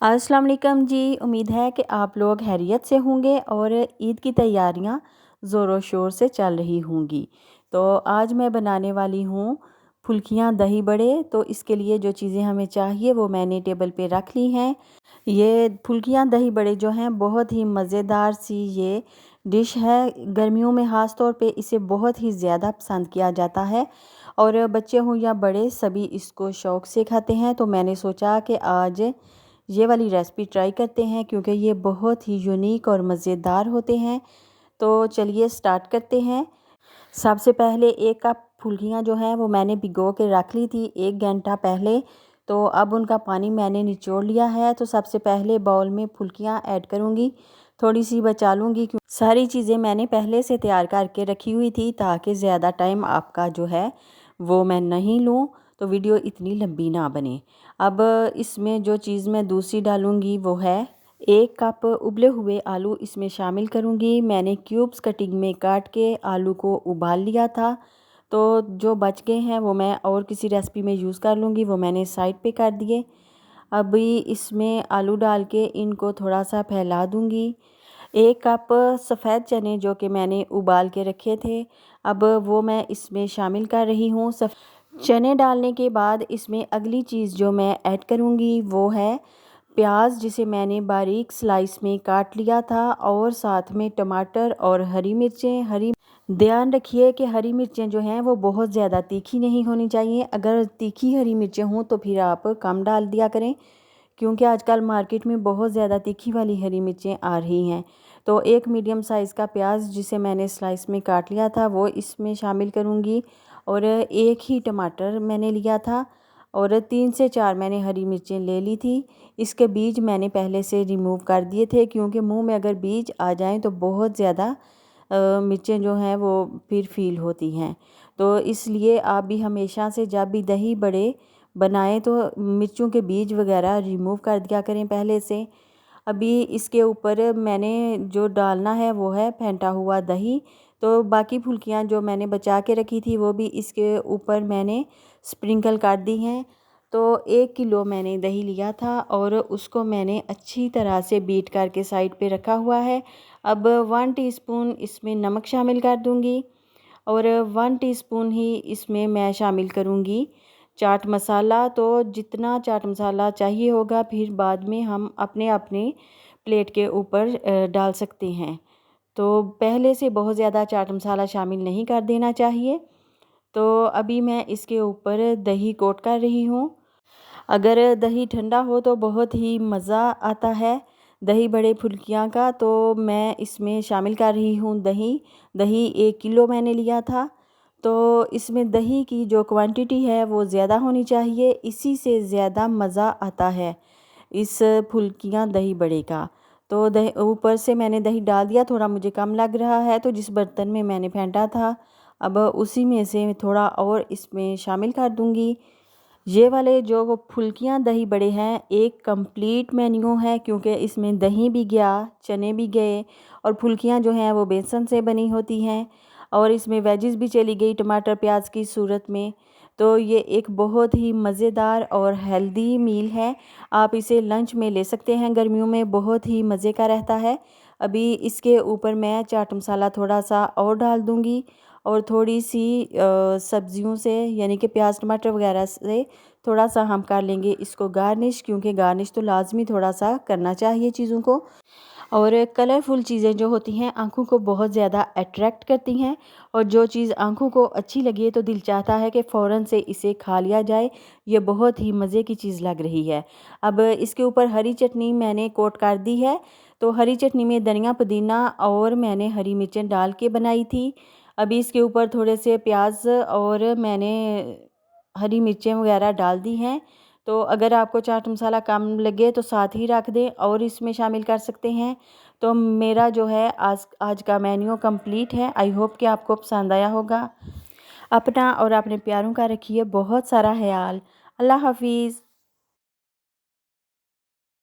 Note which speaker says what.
Speaker 1: अस्सलाम वालेकुम जी। उम्मीद है कि आप लोग खैरियत से होंगे और ईद की तैयारियां ज़ोरों शोर से चल रही होंगी। तो आज मैं बनाने वाली हूँ फुल्कियाँ दही बड़े। तो इसके लिए जो चीज़ें हमें चाहिए वो मैंने टेबल पे रख ली हैं। ये फुल्कियाँ दही बड़े जो हैं बहुत ही मज़ेदार सी ये डिश है। गर्मियों में ख़ास तौर पे इसे बहुत ही ज़्यादा पसंद किया जाता है और बच्चे हों या बड़े सभी इसको शौक़ से खाते हैं। तो मैंने सोचा कि आज ये वाली रेसिपी ट्राई करते हैं क्योंकि ये बहुत ही यूनिक और मज़ेदार होते हैं। तो चलिए स्टार्ट करते हैं। सबसे पहले 1 कप फुल्कियाँ जो हैं वो मैंने भिगो के रख ली थी 1 घंटा पहले। तो अब उनका पानी मैंने निचोड़ लिया है। तो सबसे पहले बाउल में फुल्कियाँ ऐड करूँगी, थोड़ी सी बचा लूँगी क्योंकि सारी चीज़ें मैंने पहले से तैयार करके रखी हुई थी ताकि ज़्यादा टाइम आपका जो है वो मैं नहीं लूँ, तो वीडियो इतनी लंबी ना बने। अब इसमें जो चीज़ मैं दूसरी डालूँगी वो है 1 कप उबले हुए आलू इसमें शामिल करूँगी। मैंने क्यूब्स कटिंग में काट के आलू को उबाल लिया था। तो जो बच गए हैं वो मैं और किसी रेसिपी में यूज़ कर लूँगी, वो मैंने साइड पे कर दिए। अभी इसमें आलू डाल के इनको थोड़ा सा फैला दूँगी। 1 कप सफ़ेद चने जो कि मैंने उबाल के रखे थे, अब वो मैं इसमें शामिल कर रही हूँ। चने डालने के बाद इसमें अगली चीज़ जो मैं ऐड करूँगी वो है प्याज, जिसे मैंने बारीक स्लाइस में काट लिया था, और साथ में टमाटर और हरी मिर्चें। ध्यान रखिए कि हरी मिर्चें जो हैं वो बहुत ज़्यादा तीखी नहीं होनी चाहिए। अगर तीखी हरी मिर्चें हों तो फिर आप कम डाल दिया करें क्योंकि आजकल मार्केट में बहुत ज़्यादा तीखी वाली हरी मिर्चें आ रही हैं। तो एक मीडियम साइज़ का प्याज जिसे मैंने स्लाइस में काट लिया था वो इसमें शामिल करूँगी, और 1 ही टमाटर मैंने लिया था, और 3 से 4 मैंने हरी मिर्चें ले ली थी। इसके बीज मैंने पहले से रिमूव कर दिए थे क्योंकि मुंह में अगर बीज आ जाएं तो बहुत ज़्यादा मिर्चें जो हैं वो फिर फील होती हैं। तो इसलिए आप भी हमेशा से जब भी दही बड़े बनाएं तो मिर्चों के बीज वगैरह रिमूव कर दिया करें पहले से। अभी इसके ऊपर मैंने जो डालना है वो है फेंटा हुआ दही। तो बाकी फुल्कियाँ जो मैंने बचा के रखी थी वो भी इसके ऊपर मैंने स्प्रिंकल कर दी हैं। तो 1 किलो मैंने दही लिया था और उसको मैंने अच्छी तरह से बीट करके साइड पे रखा हुआ है। अब 1 टीस्पून इसमें नमक शामिल कर दूंगी, और 1 टीस्पून ही इसमें मैं शामिल करूंगी चाट मसाला। तो जितना चाट मसाला चाहिए होगा फिर बाद में हम अपने अपने प्लेट के ऊपर डाल सकते हैं। तो पहले से बहुत ज़्यादा चाट मसाला शामिल नहीं कर देना चाहिए। तो अभी मैं इसके ऊपर दही कोट कर रही हूँ। अगर दही ठंडा हो तो बहुत ही मज़ा आता है दही बड़े फुल्कियाँ का। तो मैं इसमें शामिल कर रही हूँ दही। दही 1 किलो मैंने लिया था। तो इसमें दही की जो क्वांटिटी है वो ज़्यादा होनी चाहिए, इसी से ज़्यादा मज़ा आता है इस फुल्कियाँ दही बड़े का। तो दही ऊपर से मैंने दही डाल दिया, थोड़ा मुझे कम लग रहा है तो जिस बर्तन में मैंने फेंटा था अब उसी में से थोड़ा और इसमें शामिल कर दूँगी। ये वाले जो वो फुल्कियाँ दही बड़े हैं एक कंप्लीट मेन्यू है क्योंकि इसमें दही भी गया, चने भी गए, और फुल्कियाँ जो हैं वो बेसन से बनी होती हैं, और इसमें वेजिस भी चली गई टमाटर प्याज की सूरत में। तो ये एक बहुत ही मज़ेदार और हेल्दी मील है। आप इसे लंच में ले सकते हैं, गर्मियों में बहुत ही मज़े का रहता है। अभी इसके ऊपर मैं चाट मसाला थोड़ा सा और डाल दूँगी, और थोड़ी सी सब्जियों से यानी कि प्याज टमाटर वगैरह से थोड़ा सा हम कर लेंगे इसको गार्निश, क्योंकि गार्निश तो लाजमी थोड़ा सा करना चाहिए चीज़ों को। और कलरफुल चीज़ें जो होती हैं आँखों को बहुत ज़्यादा अट्रैक्ट करती हैं, और जो चीज़ आँखों को अच्छी लगे तो दिल चाहता है कि फ़ौरन से इसे खा लिया जाए। ये बहुत ही मज़े की चीज़ लग रही है। अब इसके ऊपर हरी चटनी मैंने कोट कर दी है। तो हरी चटनी में धनिया पुदीना और मैंने हरी मिर्चें डाल के बनाई थी। अभी इसके ऊपर थोड़े से प्याज और मैंने हरी मिर्चें वगैरह डाल दी हैं। तो अगर आपको चाट मसाला कम लगे तो साथ ही रख दें और इसमें शामिल कर सकते हैं। तो मेरा जो है आज आज का मेन्यू कंप्लीट है। आई होप कि आपको पसंद आया होगा। अपना और अपने प्यारों का रखिए बहुत सारा ख्याल। अल्लाह हाफिज़।